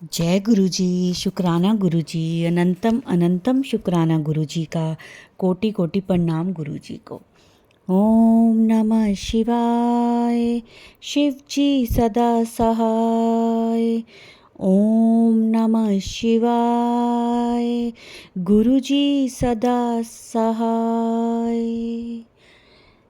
जय गुरु जी। शुक्राना गुरु जी। अनंतम अनंतम शुक्राना गुरु जी का। कोटि कोटि प्रणाम गुरु जी को। ओम नमः शिवाय। शिव जी सदा सहाय। ओम नमः शिवाय। गुरु जी सदा सहाय।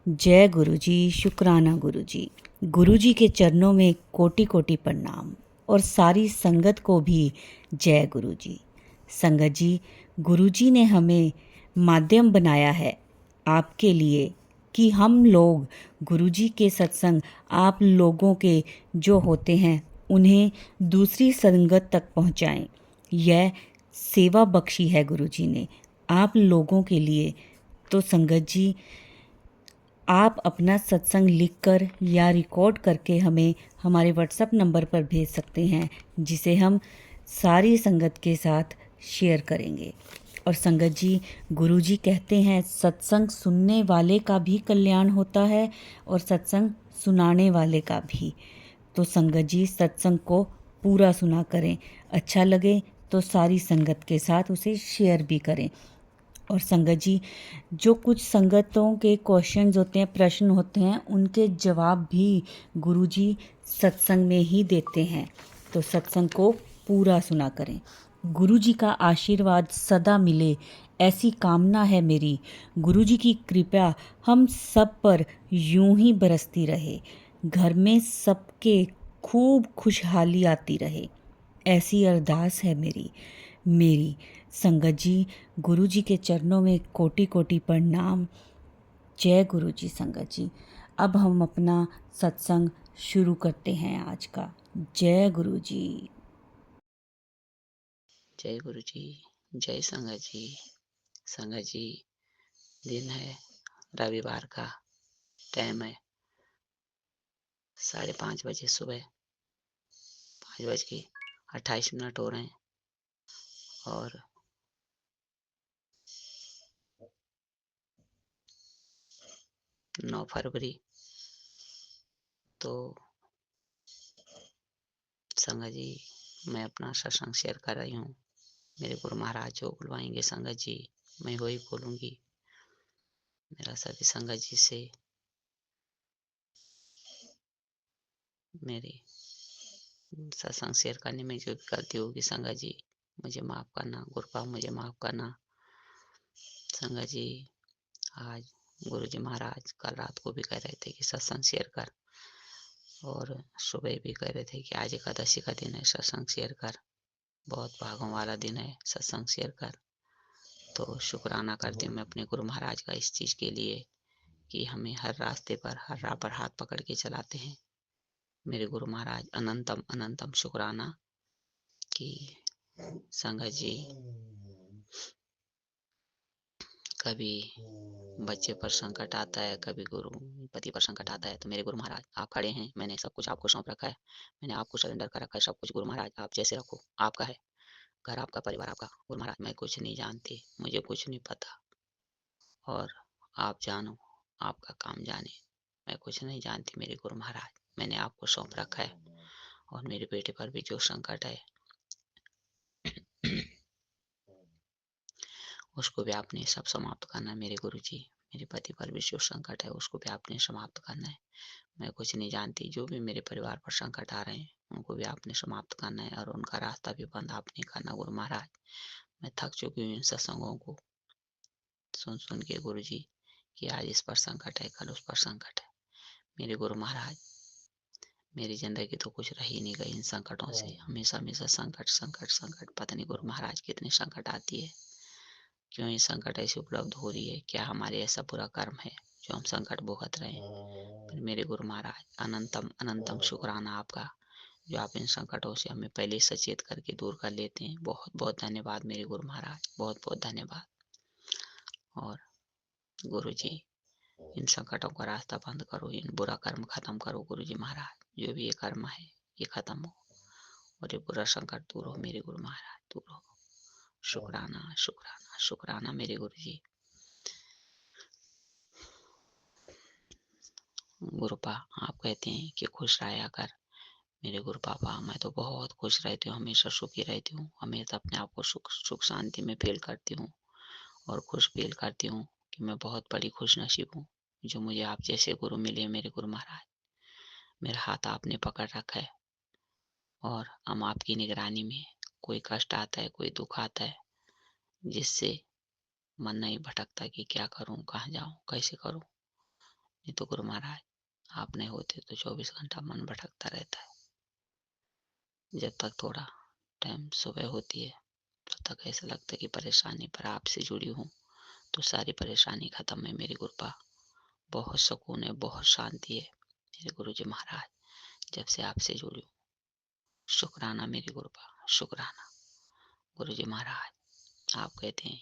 जय गुरु जी। शुक्राना गुरु जी। गुरु जी के चरणों में कोटि कोटि प्रणाम और सारी संगत को भी जय गुरु जी। संगत जी, गुरु जी ने हमें माध्यम बनाया है आपके लिए कि हम लोग गुरु जी के सत्संग आप लोगों के जो होते हैं उन्हें दूसरी संगत तक पहुंचाएं। यह सेवा बख्शी है गुरु जी ने आप लोगों के लिए। तो संगत जी, आप अपना सत्संग लिखकर या रिकॉर्ड करके हमें हमारे व्हाट्सएप नंबर पर भेज सकते हैं, जिसे हम सारी संगत के साथ शेयर करेंगे। और संगत जी, गुरु जी कहते हैं सत्संग सुनने वाले का भी कल्याण होता है और सत्संग सुनाने वाले का भी। तो संगत जी, सत्संग को पूरा सुना करें। अच्छा लगे तो सारी संगत के साथ उसे शेयर भी करें। और संगत जी, जो कुछ संगतों के क्वेश्चंस होते हैं, प्रश्न होते हैं, उनके जवाब भी गुरुजी सत्संग में ही देते हैं। तो सत्संग को पूरा सुना करें। गुरुजी का आशीर्वाद सदा मिले ऐसी कामना है मेरी। गुरुजी की कृपा हम सब पर यूं ही बरसती रहे। घर में सबके खूब खुशहाली आती रहे, ऐसी अरदास है मेरी। संगत जी, गुरु जी के चरणों में कोटि कोटि प्रणाम। जय गुरु जी। संगत जी, अब हम अपना सत्संग शुरू करते हैं आज का। जय गुरु जी। जय गुरु जी। जय संगत जी। संगत जी, दिन है रविवार का, टाइम है 5:30 बजे सुबह, 5:28 हो रहे हैं और 9 फरवरी। तो संगत जी, मैं अपना सत्संग शेयर कर रही हूँ। मेरे गुरु महाराज जो बुलवाएंगे संगत जी, मैं वही बोलूँगी। मेरा सभी संगत जी से मेरी सत्संग शेयर करने में जो भी गलती होगी संगत जी मुझे माफ़ करना। गुरुपा मुझे माफ़ करना। संगत जी, आज गुरु जी महाराज कल रात को भी कह रहे थे कि सत्संग शेयर कर, और सुबह भी कह रहे थे कि आज एकादशी का दिन है, सत्संग शेयर कर, बहुत भागों वाला दिन है, सत्संग शेयर कर। तो शुक्राना करती हूँ मैं अपने गुरु महाराज का इस चीज़ के लिए कि हमें हर रास्ते पर, हर राह पर हाथ पकड़ के चलाते हैं। मेरे गुरु महाराज, अनंतम अनंतम शुक्राना कि संगत जी, कभी बच्चे पर संकट आता है, कभी गुरु पति पर संकट आता है, तो मेरे गुरु महाराज आप खड़े हैं। मैंने सब कुछ आपको सौंप रखा है, मैंने आपको सरेंडर कर रखा है सब कुछ। गुरु महाराज आप जैसे रखो, आपका है घर, आपका परिवार आपका। गुरु महाराज मैं कुछ नहीं जानती, मुझे कुछ नहीं पता, और आप जानो, आपका काम जाने। मैं कुछ नहीं जानती मेरे गुरु महाराज, मैंने आपको सौंप रखा है। और मेरे बेटे पर भी जो संकट है उसको भी आपने सब समाप्त करना है मेरे गुरु जी। मेरे पति पर भी जो संकट है उसको भी आपने समाप्त करना है। मैं कुछ नहीं जानती, जो भी मेरे परिवार पर संकट आ रहे हैं उनको भी आपने समाप्त करना है, और उनका रास्ता भी बंद आपने करना। गुरु महाराज मैं थक चुकी हूँ इन सत्संगों को सुन सुन के गुरु जी, कि आज इस पर संकट है, कल उस पर संकट है। मेरे गुरु महाराज, मेरी जिंदगी तो कुछ रही नहीं गई इन संकटों से। हमेशा हमेशा संकट संकट संकट, पता नहीं गुरु महाराज कितने संकट आती है, क्यों ये संकट ऐसे उपलब्ध हो रही है, क्या हमारे ऐसा बुरा कर्म है जो हम संकट भुगत रहे हैं। पर मेरे गुरु महाराज, अनंतम अनंतम शुक्राना आपका, जो आप इन संकटों से हमें पहले सचेत करके दूर कर लेते हैं। बहुत बहुत धन्यवाद मेरे गुरु महाराज, बहुत बहुत धन्यवाद। और गुरु जी, इन संकटों का रास्ता बंद करो, इन बुरा कर्म खत्म करो गुरु जी महाराज। जो भी ये कर्म है ये खत्म हो, और ये बुरा संकट दूर हो मेरे गुरु महाराज, दूर हो। शुक्राना शुक्राना शुक्राना मेरे गुरु जी। गुरुपा आप कहते हैं कि खुश रहा कर, मेरे गुरु पापा, मैं तो बहुत खुश रहती हूँ, हमेशा सुखी रहती हूँ, हमेशा अपने आप को सुख सुख शांति में फ़ील करती हूँ और खुश फ़ील करती हूँ कि मैं बहुत बड़ी खुशनसीब हूँ, जो मुझे आप जैसे गुरु मिले मेरे गुरु महाराज। मेरा हाथ आपने पकड़ रखा है और हम आपकी निगरानी में हैं। कोई कष्ट आता है, कोई दुःख आता है, जिससे मन नहीं भटकता कि क्या करूँ, कहाँ जाऊँ, कैसे करूँ? नहीं तो गुरु महाराज, आप नहीं होते तो 24 घंटा मन भटकता रहता है। जब तक थोड़ा टाइम सुबह होती है, तब तक ऐसा लगता है कि परेशानी पर आपसे जुड़ी हूँ, तो सारी परेशानी खत्म है मेरी गुरुपा। बहुत सुकून है, बहुत शांति है मेरे गुरुजी महाराज, जब से आपसे जुड़ी हूँ। शुक्राना मेरी गुरुपा, शुक्राना। गुरुजी महाराज, आप कहते हैं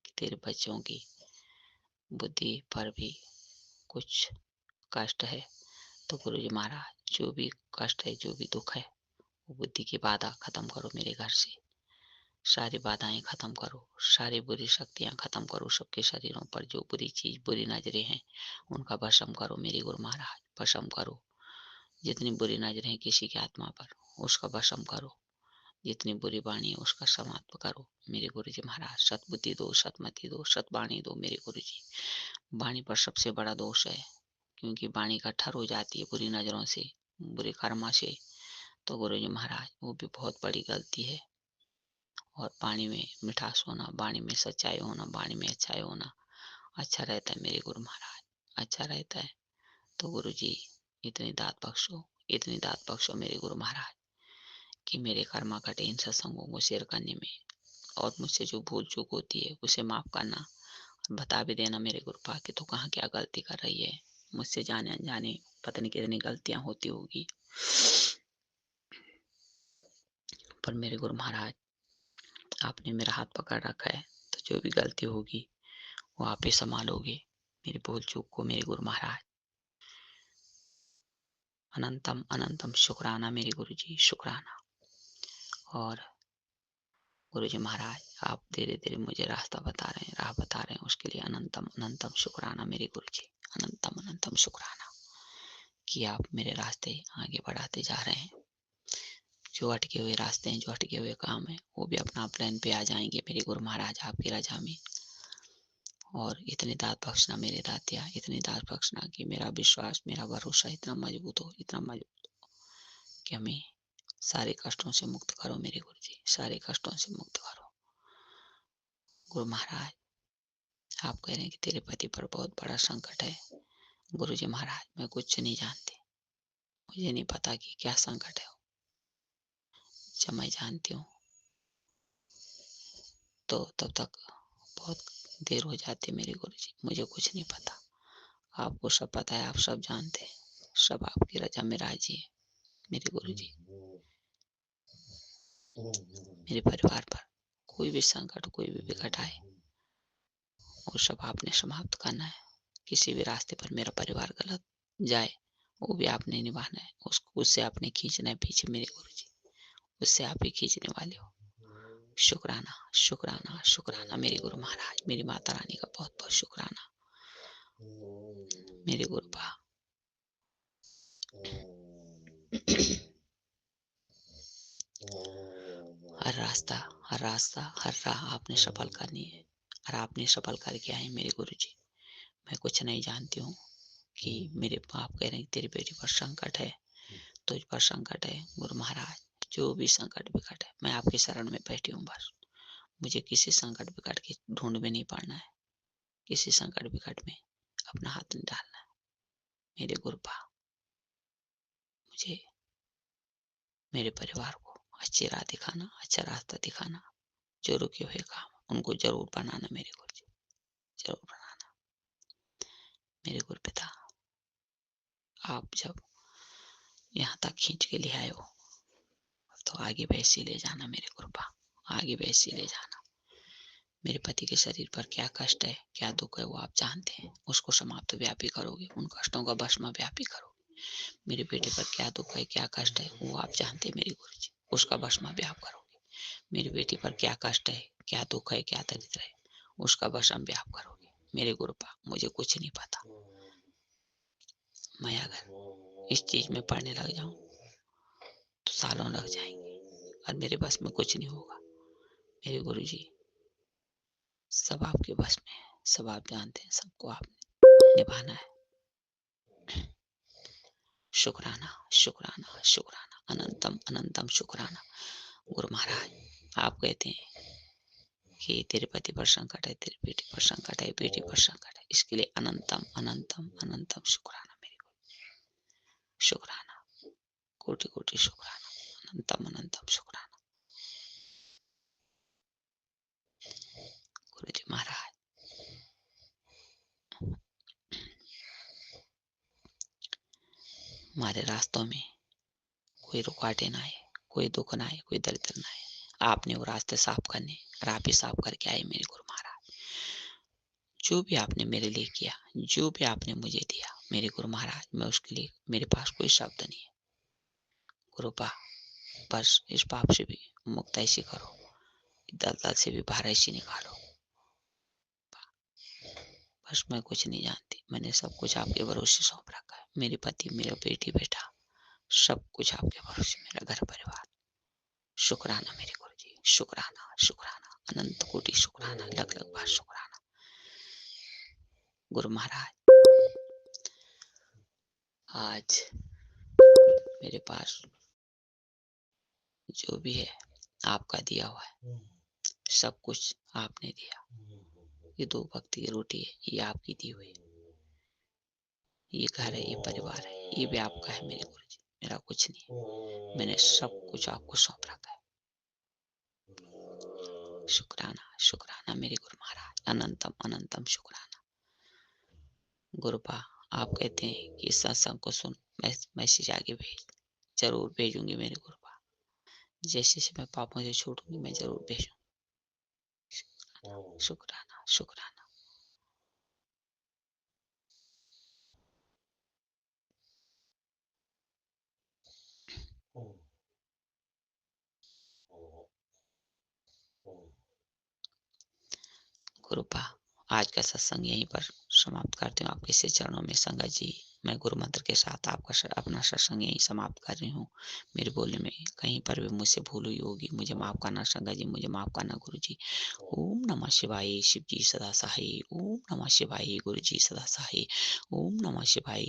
कि तेरे बच्चों की बुद्धि पर भी कुछ कष्ट है, तो गुरुजी महाराज जो भी कष्ट है, जो भी दुःख है, वो बुद्धि की बाधा खत्म करो मेरे घर से। सारी बाधाएँ खत्म करो, सारी बुरी शक्तियाँ खत्म करो, सबके शरीरों पर जो बुरी चीज़, बुरी नज़रें हैं, उनका भस्म करो मेरे गुरु महाराज, भस्म करो। जितनी बुरी नज़रें हैं किसी की आत्मा पर, उसका भस्म करो। जितनी बुरी वाणी है उसका समाप्त करो मेरे गुरुजी महाराज। सद्बुद्धि दो, सद्मति दो, सद्वाणी दो मेरे गुरुजी। वाणी पर सबसे बड़ा दोष है, क्योंकि वाणी कठोर हो जाती है बुरी नज़रों से, बुरे कर्मों से, तो गुरुजी महाराज वो भी बहुत बड़ी गलती है। और वाणी में मिठास होना, वाणी में सच्चाई होना, वाणी में अच्छाई होना अच्छा रहता है मेरे गुरु महाराज, अच्छा रहता है। तो गुरुजी इतनी दात बख्शो, इतनी दात बख्शो मेरे गुरु महाराज, कि मेरे कर्मा कटे इन सत्संगों को शेयर करने में, और मुझसे जो भूल चूक होती है उसे माफ़ करना, और बता भी देना मेरे गुरु पा कि तू कहाँ क्या गलती कर रही है। मुझसे जाने अनजाने पता नहीं कितनी गलतियाँ होती होगी, पर मेरे गुरु महाराज आपने मेरा हाथ पकड़ रखा है, तो जो भी गलती होगी वो आप ही संभालोगे मेरी भूल चूक को मेरे गुरु महाराज। अनंतम अनंतम शुक्राना मेरे गुरु जी, शुक्राना। और गुरु जी महाराज, आप धीरे धीरे मुझे रास्ता बता रहे हैं, राह बता रहे हैं, उसके लिए अनंतम अनंतम शुक्राना मेरे गुरु जी, अनंतम अनंतम शुक्राना कि आप मेरे रास्ते आगे बढ़ाते जा रहे हैं। जो अटके हुए रास्ते हैं, जो अटके हुए काम है, वो भी अपना प्लान पे आ जाएंगे मेरे गुरु महाराज आपकी रजा में। और इतनी दात बख्शना मेरे दातिया, इतनी दात बख्शना कि मेरा विश्वास, मेरा भरोसा इतना मजबूत हो, इतना मजबूत हो कि हमें सारे कष्टों से मुक्त करो मेरे गुरु जी, सारे कष्टों से मुक्त करो। गुरु महाराज, आप कह रहे हैं कि तेरे पति पर बहुत बड़ा संकट है। गुरु जी महाराज, मैं कुछ नहीं जानती, मुझे नहीं पता कि क्या संकट है। जब मैं जानती हूँ तो तब तक बहुत देर हो जाती है मेरे गुरु जी, मुझे कुछ नहीं पता। आपको सब पता है, आप सब जानते हैं, सब आपकी रजा में राजी है मेरे गुरु जी। मेरे परिवार पर कोई भी संकट, कोई भी विकट आए, वो सब आपने समाप्त करना है। किसी भी रास्ते पर मेरा परिवार गलत जाए, वो भी आपने निभाना है, उसको उससे आपने खींचना है पीछे मेरे गुरु जी, उससे आप ही खींचने वाले हो। शुक्राना, शुक्राना, शुक्राना मेरे गुरु महाराज, मेरी माता रानी का बहुत बहुत शुक्राना मेरे गुरु बा। हर रास्ता, हर राह आपने सफल करनी है, और आपने सफल करके आए मेरे गुरु जी। मैं कुछ नहीं जानती हूँ कि मेरे बाप कह रहे हैं तेरी बेटी पर संकट है, तुझ पर संकट है। गुरु महाराज, जो भी संकट विकट है, मैं आपके शरण में बैठी हूँ बस। मुझे किसी संकट विकट के ढूंढ में नहीं पड़ना है, किसी संकट विकट में अपना हाथ नहीं डालना है मेरे गुरुपा। मुझे मेरे परिवार को अच्छी राह दिखाना, अच्छा रास्ता दिखाना, जो रुके हुए काम उनको जरूर बनाना मेरे गुरु जी, जरूर बनाना मेरे गुरु पिता। आप जब यहाँ तक खींच के ले आए हो, तो आगे वैसे ले जाना मेरे गुरुपा, आगे वैसे ले जाना। मेरे पति के शरीर पर क्या कष्ट है, क्या दुख है, वो आप जानते हैं, उसको समाप्त भी आप ही करोगे, उन कष्टों का भस्म भी आप ही करोगे। मेरे बेटे पर क्या दुख है, क्या कष्ट है, वो आप जानते हैं मेरे गुरु जी, उसका भस्म भी आप करोगे। मेरी बेटी पर क्या कष्ट है, क्या दुख है, क्या दरिद्र है, उसका भस्म भी आप करोगे मेरे गुरुपा। मुझे कुछ नहीं पता, मैं अगर इस चीज में पढ़ने लग जाऊं सालों लग जाएँगे और मेरे बस में कुछ नहीं होगा। मेरे गुरुजी, सब आपके बस में है, सब आप जानते हैं, सबको आपने निभाना है। शुक्राना, शुक्राना, शुक्राना, अनंतम, अनंतम शुक्राना। गुरु महाराज, आप कहते हैं कि तेरे पति पर संकट है, तेरी बेटी पर संकट है, बेटी पर संकट है। इसके लिए अनंतम, अनंतम, अनंतम शुक्राना मेरे गुरु। शुक्राना, कोटि-कोटि शुक्राना, अनंतम, अनंतम शुक्राना। गुरुजी महाराज, हमारे रास्तों में कोई रुकावटें ना आए, कोई दुःख ना आए, कोई दरिद्र ना आए। आपने वो रास्ते साफ करने और आप ही साफ करके आए मेरे गुरु महाराज। जो भी आपने मेरे लिए किया, जो भी आपने मुझे दिया मेरे गुरु महाराज, मैं उसके लिए मेरे पास कोई शब्द नहीं है। गुरुपा, बस इस पाप से भी मुक्त ऐसी करो, दलदल से भी बाहर ऐसी निकालो। बस मैं कुछ नहीं जानती, मैंने सब कुछ आपके भरोसे सौंप रखा है। मेरे पति, मेरा बेटी, बेटा, सब कुछ आपके भरोसे, मेरा घर परिवार। शुक्राना मेरे गुरुजी, शुक्राना, शुक्राना, अनंत कोटि शुक्राना, लख लख बार शुक्राना। गुरु महाराज, आज मेरे पास जो भी है आपका दिया हुआ है, सब कुछ आपने दिया। ये 2 वक्त की रोटी है, ये आपकी दी हुई है। ये घर है, ये परिवार है, ये भी आपका है मेरे गुरुजी, मेरा कुछ नहीं। मैंने सब कुछ आपको सौंप रखा है। शुक्राना, शुक्राना मेरे गुरु महाराज, अनंतम, अनंतम शुक्राना। गुरुपा, आप कहते हैं कि इस सत्संग को सुन, मैसेज आगे भेज, जरूर भेजूंगी मेरे गुरुपा। जैसे से मैं पापों से छूटूंगी, मैं जरूर भेजूंगी। शुक्राना, शुक्राना। गुरुपा, आज का सत्संग यहीं पर समाप्त करती हूँ आपके से चरणों में। संगत जी, मैं गुरु मंत्र के साथ आपका अपना सत्संग यहीं समाप्त कर रही हूँ। मेरे बोलने में कहीं पर भी मुझसे भूल हुई होगी, मुझे माफ करना संगत जी, मुझे माफ करना गुरु जी। ओम नमः शिवाय, शिव जी सदा सहाय। ओम नमः शिवाय, गुरु जी सदा सहाय। ओम नमः शिवाय,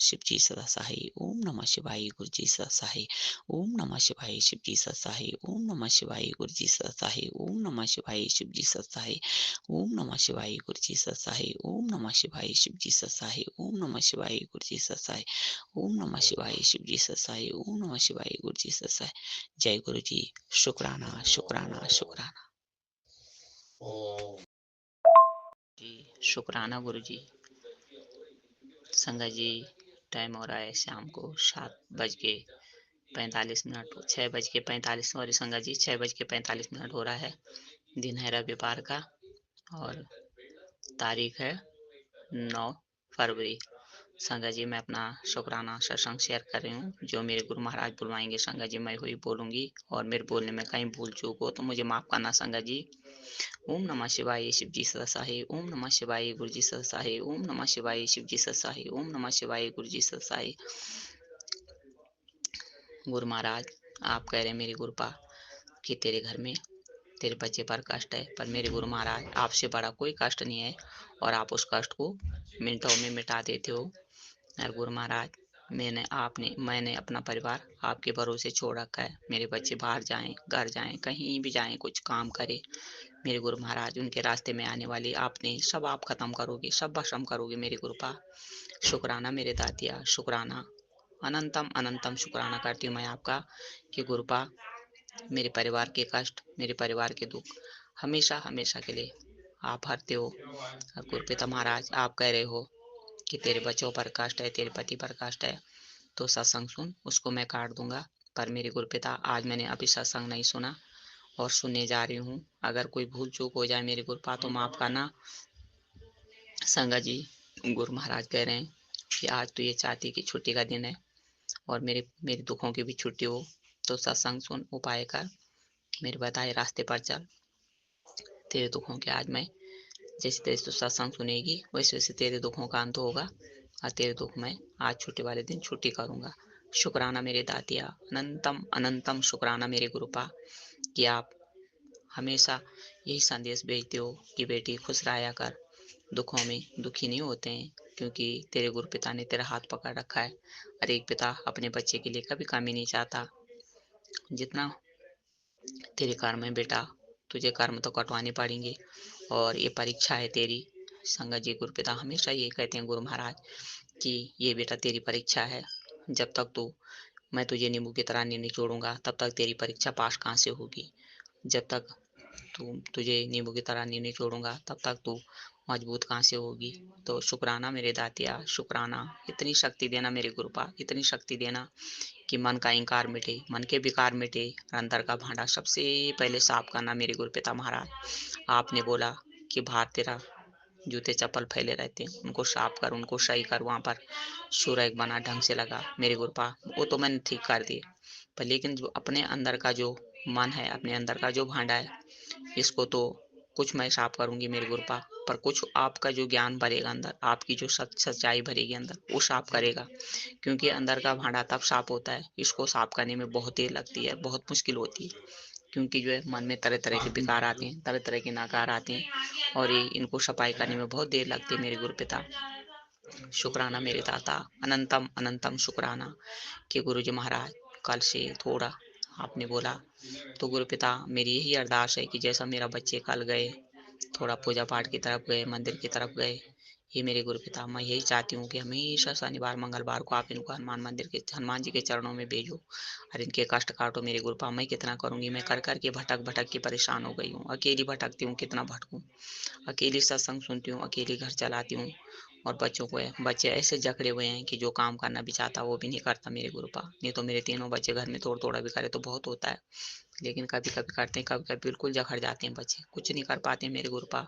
शिव जी सदा सहाय। ओम नमः शिवाय, गुरु जी सदा सहाय। ओम नमः शिवाय, शिव जी सदा सहाय। ओम नमः शिवाय, गुरु जी सदा सहाय। ओम नमः शिवाय, शिव जी सदा सहाय। ओम नमः शिवाय, गुरु जी सदा सहाय। ओम नमः शिवाय, शिव जी सदा सहाय। ओम नमः शिवाय, गुरु जी सदा सहाय। ओम नमः शिवाय, शिव जी सदा सहाय। ओम नमः शिवाय, गुरु जी सदा सहाय। जय गुरु जी। शुक्राना, शुक्राना, शुक्राना जी, शुक्राना गुरु जी। संगत जी, टाइम हो रहा है शाम को 7:45, 6:45, सॉरी संगत जी, 6:45 हो रहा है। दिन है रविवार का और तारीख है 9 फरवरी। संगत जी, मैं अपना शुक्राना सत्संग शेयर कर रही हूँ। जो मेरे गुरु महाराज बुलवाएंगे संगत जी, मैं वही बोलूंगी और मेरे बोलने में कहीं भूल चूक हो तो मुझे माफ करना संगत जी। ओम नमः शिवाय, शिव जी सदा सहाय। ओम नमः शिवाय, गुरु जी सदा सहाय। ओम नमः शिवाय, शिव जी सदा सहाय। ओम नमः शिवाय, गुरु जी सदा सहाय। गुरु महाराज, आप कह रहे हैं मेरे गुरुपा कि तेरे घर में तेरे बच्चे पर कष्ट है, पर मेरे गुरु महाराज, आपसे बड़ा कोई कष्ट नहीं है और आप उस कष्ट को मिनटों में मिटा देते हो। और गुरु महाराज, मैंने अपना परिवार आपके भरोसे छोड़ रखा है। मेरे बच्चे बाहर जाएं, घर जाएं, कहीं भी जाएं, कुछ काम करें, मेरे गुरु महाराज, उनके रास्ते में आने वाली आपने सब आप खत्म करोगे, सब भस्म करोगे मेरे गुरुपा। शुक्राना मेरे दातिया, शुक्राना, अनंतम अनंतम शुक्राना करती हूँ मैं आपका कि गुरुपा, मेरे परिवार के कष्ट, मेरे परिवार के दुख हमेशा हमेशा के लिए आप हरते हो। और गुरुपिता महाराज, आप कह रहे हो कि तेरे बच्चों पर कष्ट है, तेरे पति पर कष्ट है, तो सत्संग सुन, उसको मैं काट दूंगा। पर मेरे गुरुपिता, आज मैंने अभी सत्संग नहीं सुना और सुनने जा रही हूँ। अगर कोई भूल चूक हो जाए मेरे गुरुपा तो माफ करना। संगत जी, गुरु महाराज कह रहे हैं कि आज तो ये चाहती कि छुट्टी का दिन है और मेरे मेरे दुखों की भी छुट्टी हो, तो सत्संग सुन, उपाय कर, मेरे बताए रास्ते पर चल। तेरे दुखों के आज मैं, जैसे तेरे तो सत्संग सुनेगी वैसे वैसे तेरे दुखों का अंत होगा और तेरे दुख में आज छुट्टी वाले दिन छुट्टी करूंगा। शुक्राना मेरे दातिया, अनंतम अनंतम शुक्राना मेरे गुरुपा कि आप हमेशा यही संदेश भेजते हो कि बेटी खुश रहा कर, दुखों में दुखी नहीं होते हैं, क्योंकि तेरे गुरु पिता ने तेरा हाथ पकड़ रखा है। और एक पिता अपने बच्चे के लिए कभी कमी नहीं चाहता। जितना तेरे कर्म है बेटा, तुझे कर्म तो कटवाने पड़ेंगे, और ये परीक्षा है तेरी। संगत जी गुरु पिता हमेशा ये कहते हैं गुरु महाराज कि ये बेटा तेरी परीक्षा है। जब तक तू मैं तुझे नींबू की तरह नहीं निचोड़ूंगा तब तक तेरी परीक्षा पास कहाँ से होगी। जब तक तुझे नींबू की तरह नहीं निचोड़ूंगा तब तक तू मजबूत कहाँ से होगी। तो शुक्राना मेरे दातिया, शुक्राना। इतनी शक्ति देना मेरे गुरुपा, इतनी शक्ति देना कि मन का इंकार मिटे, मन के विकार मिटे, और अंदर का भांडा सबसे पहले साफ करना मेरे गुरु पिता महाराज। आपने बोला कि बाहर तेरा जूते चप्पल फैले रहते हैं, उनको साफ कर, उनको सही कर, वहां पर सुरग बना ढंग से लगा मेरे गुरुपा। वो तो मैंने ठीक कर दिए, पर लेकिन जो अपने अंदर का जो मन है, अपने अंदर का जो भांडा है, इसको तो कुछ मैं साफ करूंगी मेरे गुरुपा, पर कुछ आपका जो ज्ञान भरेगा अंदर, आपकी जो सच्चाई भरेगी अंदर, वो साफ करेगा। क्योंकि अंदर का भांडा तब साफ होता है, इसको साफ करने में बहुत देर लगती है, बहुत मुश्किल होती है। क्योंकि जो है मन में तरह तरह के विकार आते हैं, तरह तरह के नकार आते हैं, और ये इनको सफाई करने में बहुत देर लगती है मेरे गुरु पिता। शुक्राना मेरे दाता, अनंतम अनंतम शुक्राना कि गुरु जी महाराज कल से थोड़ा आपने बोला, तो गुरु पिता मेरी यही अरदास है कि जैसा मेरा बच्चे कल गए, थोड़ा पूजा पाठ की तरफ गए, मंदिर की तरफ गए, ये मेरे गुरु पिता मैं यही चाहती हूँ कि हमेशा शनिवार मंगलवार को आप इनको हनुमान मंदिर के हनुमान जी के चरणों में भेजो, और इनके कष्ट काटो मेरे गुरुपा। मैं कितना करूंगी, मैं कर कर के भटक भटक के परेशान हो गई हूँ, अकेली भटकती हूँ, कितना भटकूं, अकेली सत्संग सुनती हूँ, अकेली घर चलाती हूँ, और बच्चों को बच्चे ऐसे जकड़े हुए हैं कि जो काम करना भी चाहता वो भी नहीं करता मेरे गुरुपा। नहीं तो मेरे तीनों बच्चे घर में तोड़ तोड़ा भी करे तो बहुत होता है, लेकिन कभी कभी करते हैं, कभी कभी बिल्कुल जकड़ जाते हैं बच्चे, कुछ नहीं कर पाते मेरे गुरुपा।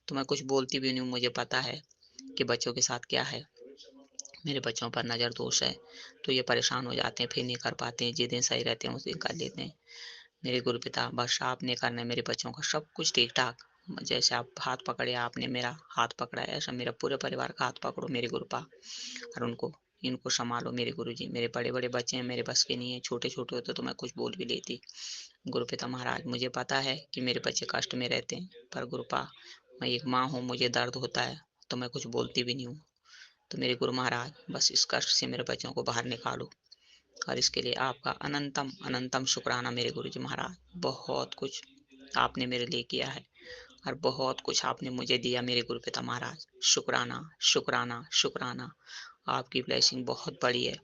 तो मैं कुछ बोलती भी नहीं हूँ, मुझे पता है कि बच्चों के साथ क्या है, मेरे बच्चों पर नज़र दोष है, तो ये परेशान हो जाते हैं, फिर नहीं कर पाते हैं, जिस दिन सही रहते हैं उस दिन कर लेते हैं मेरे गुरु पिता। बस आपने करना है मेरे बच्चों का सब कुछ ठीक ठाक। जैसे आप हाथ पकड़े, आपने मेरा हाथ पकड़ा है, ऐसा मेरा पूरे परिवार का हाथ पकड़ो मेरे गुरुपा, और उनको इनको संभालो मेरे गुरु जी। मेरे बड़े बड़े बच्चे हैं, मेरे बस के नहीं है, छोटे छोटे होते तो मैं कुछ बोल भी लेती। गुरु पिता महाराज मुझे पता है कि मेरे बच्चे कष्ट में रहते हैं, पर गुरुपा मैं एक माँ हूँ, मुझे दर्द होता है, तो मैं कुछ बोलती भी नहीं हूँ। तो मेरे गुरु महाराज बस इस कष्ट से मेरे बच्चों को बाहर निकालो, और इसके लिए आपका अनंतम अनंतम शुक्राना मेरे गुरु जी महाराज। बहुत कुछ आपने मेरे लिए किया है, और बहुत कुछ आपने मुझे दिया मेरे गुरु पिता महाराज। शुक्राना शुक्राना शुक्राना। आपकी ब्लेसिंग बहुत बड़ी है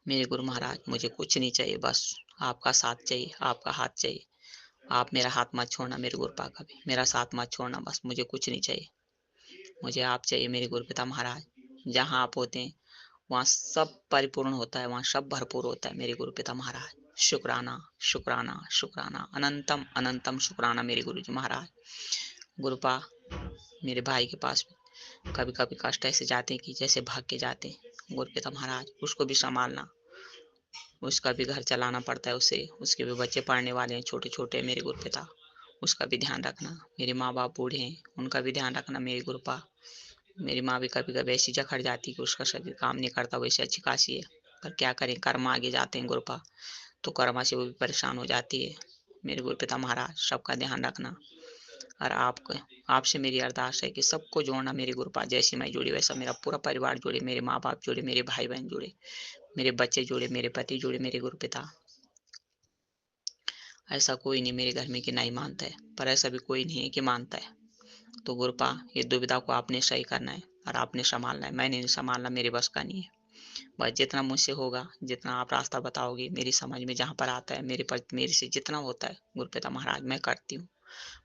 मेरे गुरु महाराज। मुझे कुछ नहीं चाहिए, बस आपका साथ चाहिए, आपका हाथ चाहिए। आप मेरा हाथ मत छोड़ना मेरे गुरुपा, कभी मेरा साथ मत छोड़ना, बस मुझे कुछ नहीं चाहिए, मुझे आप चाहिए मेरे गुरुपिता महाराज। जहाँ आप होते हैं वहाँ सब परिपूर्ण होता है, वहाँ सब भरपूर होता है मेरे गुरुपिता महाराज। शुक्राना शुक्राना शुक्राना, अनंतम अनंतम शुक्राना मेरे गुरु जी महाराज। गुरुपा मेरे भाई के पास कभी कभी कष्ट ऐसे जाते हैं कि जैसे भाग के जाते हैं गुरुपिता महाराज, उसको भी संभालना, उसका भी घर चलाना पड़ता है उसे, उसके भी बच्चे पढ़ने वाले हैं छोटे छोटे मेरे गुरुपिता, उसका भी ध्यान रखना। मेरे माँ बाप बूढ़े हैं, उनका भी ध्यान रखना मेरे गुरुपा। मेरी माँ भी कभी कभी ऐसी जखड़ जाती कि उसका शरीर काम नहीं करता, वैसे अच्छी खासी है, पर क्या करें, कर्म आगे जाते हैं गुरुपा, तो कर्मा से वो भी परेशान हो जाती है मेरे गुरुपिता महाराज। सबका ध्यान रखना, और आपको आपसे मेरी अरदास है कि सबको जोड़ना मेरे गुरुपा। जैसे मैं जुड़ी वैसा मेरा पूरा परिवार जुड़े, मेरे माँ बाप जुड़े, मेरे भाई बहन जुड़े, मेरे बच्चे जुड़े, मेरे पति जुड़े मेरे गुरुपिता। ऐसा कोई नहीं मेरे घर में कि नहीं मानता है, पर ऐसा भी कोई नहीं है कि मानता है। तो गुरुपा ये दुविधा को आपने सही करना है, और आपने संभालना है, मैंने नहीं संभालना, मेरे बस का नहीं है। बस जितना मुझसे होगा, जितना आप रास्ता बताओगे, मेरी समझ में जहाँ पर आता है, मेरे से जितना होता है गुरुपिता महाराज मैं करती हूँ।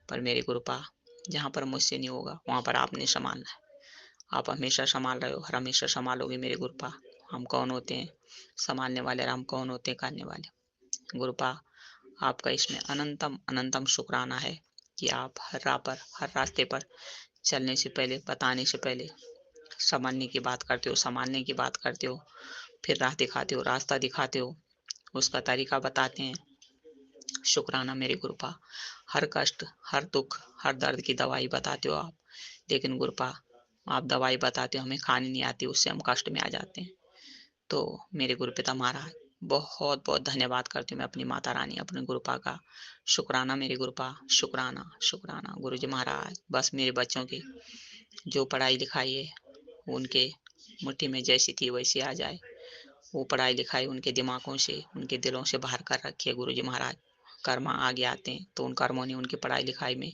पर मेरे गुरुपा जहाँ पर मुझसे नहीं होगा वहाँ पर आपने संभालना है। आप हमेशा संभाल रहे हो और हमेशा संभालोगे मेरे गुरुपा। हम कौन होते हैं संभालने वाले, और हम कौन होते हैं करने वाले। गुरुपा आपका इसमें अनंतम अनंतम शुक्राना है कि आप हर राह पर, हर रास्ते पर चलने से पहले, बताने से पहले समझने की बात करते हो, संभालने की बात करते हो, फिर राह दिखाते हो, रास्ता दिखाते हो, उसका तरीका बताते हैं। शुक्राना मेरे गुरुपा। हर कष्ट, हर दुख, हर दर्द की दवाई बताते हो आप, लेकिन गुरुपा आप दवाई बताते हो, हमें खानी नहीं आती, उससे हम कष्ट में आ जाते हैं। तो मेरे गुरुपिता महाराज बहुत-बहुत धन्यवाद करती हूँ मैं अपनी माता रानी, अपने गुरुपा का। शुक्राना मेरे गुरुपा, शुक्राना, शुक्राना गुरुजी महाराज। बस मेरे बच्चों की जो पढ़ाई-लिखाई है, उनके मुट्ठी में जैसी थी वैसी आ जाए। वो पढ़ाई-लिखाई उनके दिमागों से, उनके दिलों से बाहर कर रखी है गुरुजी महाराज। कर्म आगे आते हैं, तो उन कर्मों ने उनकी पढ़ाई-लिखाई में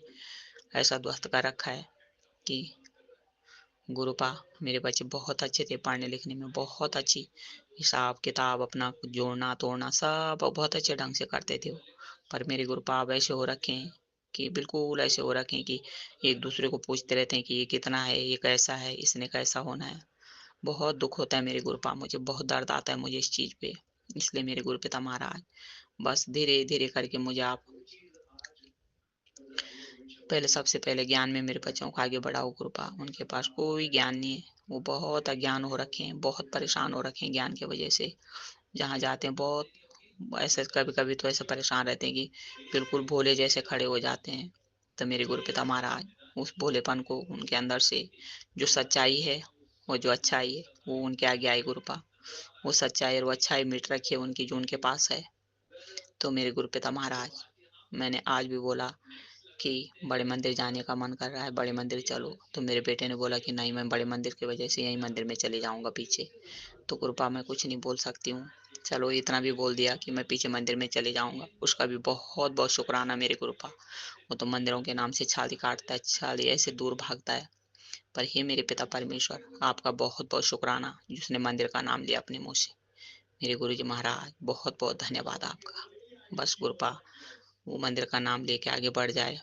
ऐसा ध्वस्त कर रखा है कि गुरुपा मेरे बच्चे बहुत अच्छे थे पढ़ने-लिखने में, बहुत अच्छी हिसाब-किताब अपना जोड़ना-तोड़ना सब बहुत अच्छे ढंग से करते थे वो। पर मेरे गुरुपा अब ऐसे हो रखे हैं कि बिल्कुल ऐसे हो रखे हैं कि एक-दूसरे को पूछते रहते हैं कि ये कितना है, ये कैसा है, इसने कैसा होना है। बहुत दुःख होता है मेरे गुरुपा, मुझे बहुत दर्द आता है मुझे इस चीज़ पे। इसलिए मेरे गुरुपिता महाराज बस धीरे-धीरे करके मुझे आप पहले सबसे पहले ज्ञान में मेरे बच्चों को आगे बढ़ाओ गुरुपा। उनके पास कोई ज्ञान नहीं है, वो बहुत अज्ञान हो रखे हैं, बहुत परेशान हो रखे हैं ज्ञान की वजह से। जहाँ जाते हैं बहुत ऐसे कभी-कभी तो ऐसे परेशान रहते हैं कि बिल्कुल भोले जैसे खड़े हो जाते हैं। तो मेरे गुरुपिता महाराज उस भोलेपन को उनके अंदर से जो सच्चाई है और जो अच्छाई है, वो उनके आगे आई गुरुपा। वो सच्चाई और वो अच्छाई मिट रखी है उनकी जो उनके पास है। तो मेरे गुरुपिता महाराज, मैंने आज भी बोला कि बड़े मंदिर जाने का मन कर रहा है, बड़े मंदिर चलो। तो मेरे बेटे ने बोला कि नहीं, मैं बड़े मंदिर की वजह से यहीं मंदिर में चले जाऊँगा पीछे। तो कृपा मैं कुछ नहीं बोल सकती हूँ। चलो इतना भी बोल दिया कि मैं पीछे मंदिर में चले जाऊँगा, उसका भी बहुत-बहुत शुक्राना मेरे कृपा। वो तो मंदिरों के नाम से छाती काटता है, छाती ऐसे दूर भागता है। पर हे मेरे पिता परमेश्वर, आपका बहुत-बहुत शुक्राना जिसने मंदिर का नाम लिया अपने मुँह से। मेरे गुरुजी महाराज बहुत-बहुत धन्यवाद आपका। बस कृपा वो मंदिर का नाम लेके आगे बढ़ जाए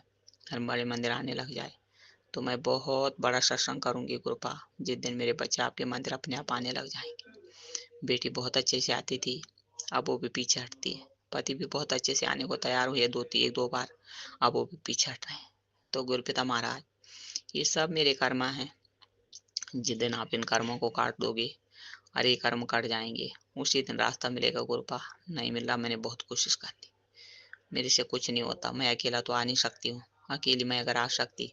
और बड़े मंदिर आने लग जाए, तो मैं बहुत बड़ा सत्संग करूँगी कृपा। जिस दिन मेरे बच्चे आपके मंदिर अपने आप आने लग जाएँगे। बेटी बहुत अच्छे से आती थी, अब वो भी पीछे हटती है। पति भी बहुत अच्छे से आने को तैयार हुए 1-2 बार, अब वो भी पीछे हट रहे हैं। तो गुरुपिता महाराज, ये सब मेरे कर्म हैं। जिस दिन आप इन कर्मों को काट दोगे और ये कर्म कट जाएँगे, उसी दिन रास्ता मिलेगा गुरुपा। नहीं मिल रहा, मैंने बहुत कोशिश कर ली। मेरे से कुछ नहीं होता, मैं अकेला तो आ नहीं सकती हूँ। अकेली मैं अगर आ सकती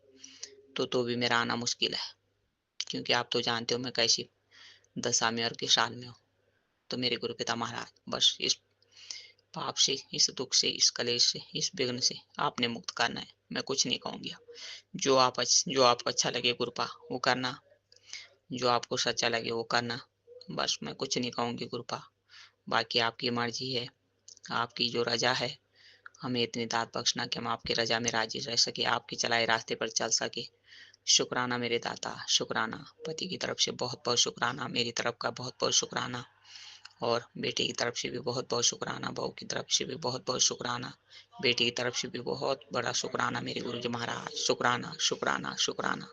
तो भी मेरा आना मुश्किल है, क्योंकि आप तो जानते हो मैं कैसी दशा में और किस हाल में हूँ। तो मेरे गुरुपिता महाराज, बस इस पाप से, इस दुख से, इस कलेश से, इस विघ्न से आपने मुक्त करना है। मैं कुछ नहीं कहूँगी अब। जो आपको अच्छा लगे गुरुपा वो करना, जो आपको सच्चा लगे वो करना। बस मैं कुछ नहीं कहूँगी गुरुपा। बाकी आपकी मर्ज़ी है, आपकी जो रज़ा है, हमें इतनी दात बख्शना कि हम आपकी रज़ा में राज़ी रह सकें, आपके चलाए रास्ते पर चल सकें। शुक्राना मेरे दाता, शुक्राना। पति की तरफ से बहुत-बहुत शुक्राना, मेरी तरफ का बहुत-बहुत शुक्राना और बेटे की तरफ से भी बहुत-बहुत शुक्राना, बहू की तरफ से भी बहुत-बहुत शुक्राना, बेटी की तरफ से भी बहुत बड़ा शुक्राना मेरे गुरुजी महाराज। शुक्राना, शुक्राना, शुक्राना,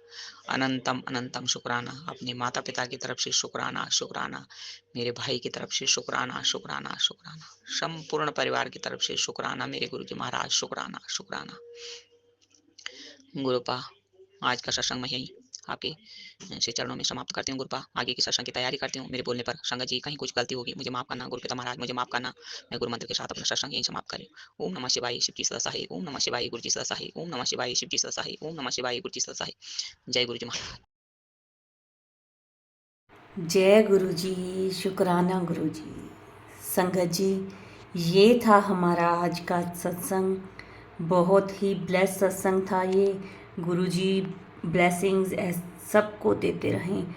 अनंतम अनंतम शुक्राना। अपने माता-पिता की तरफ से शुक्राना, शुक्राना, मेरे भाई की तरफ से शुक्राना, शुक्राना, शुक्राना, संपूर्ण परिवार की तरफ से शुक्राना मेरे गुरुजी महाराज। शुक्राना, शुक्राना। गुरुपा, आज का सत्संग मैं यहीं आपके श्री चरणों में समाप्त करती हूँ गुरुपा। आगे की सत्संग की तैयारी करती हूँ। मेरे बोलने पर संगत जी कहीं कुछ गलती होगी मुझे माफ़ करना। गुरुपिता महाराज मुझे माफ़ करना। मैं गुरु मंत्र के साथ अपना सत्संग यहीं समाप्त करें। ओम नमः शिवाय, शिव जी सदा सहाय। ओम नमः शिवाय, गुरु जी सदा सहाय। ओम नमः शिवाय, शिव जी सदा सहाय। ओम नमः शिवाय, गुरु जी सदा सहाय। जय गुरु जी महाराज। जय गुरु जी, शुक्राना गुरु जी। संगत जी, ये था हमारा आज का सत्संग। बहुत ही ब्लेस सत्संग था ये। गुरु जी ब्लेसिंग्स सबको देते रहें,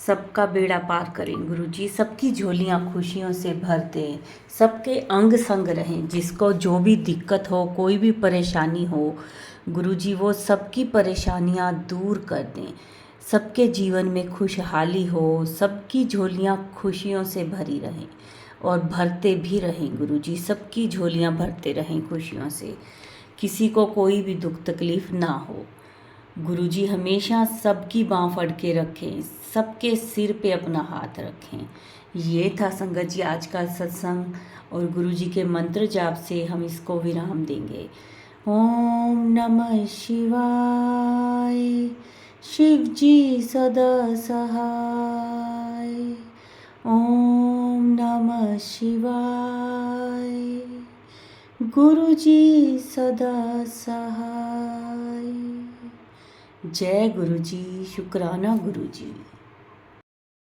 सबका बेड़ा पार करें गुरु जी, सबकी झोलियाँ खुशियों से भर दें, सबके अंग संग रहें। जिसको जो भी दिक्कत हो, कोई भी परेशानी हो, गुरु जी वो सबकी परेशानियाँ दूर कर दें। सबके जीवन में खुशहाली हो, सबकी झोलियाँ खुशियों से भरी रहें और भरते भी रहें गुरु जी, सबकी झोलियाँ भरते रहें खुशियों से। किसी को कोई भी दुख तकलीफ़ ना हो। गुरु जी हमेशा सबकी बाँह फड़ के रखें, सबके सिर पे अपना हाथ रखें। ये था संगत जी आज का सत्संग और गुरु जी के मंत्र जाप से हम इसको विराम देंगे। ओम नमः शिवाय, शिव जी सदा सहाय। ओम नमः शिवाय, गुरु जी सदा सहाय। जय गुरु जी, शुक्राना गुरु जी।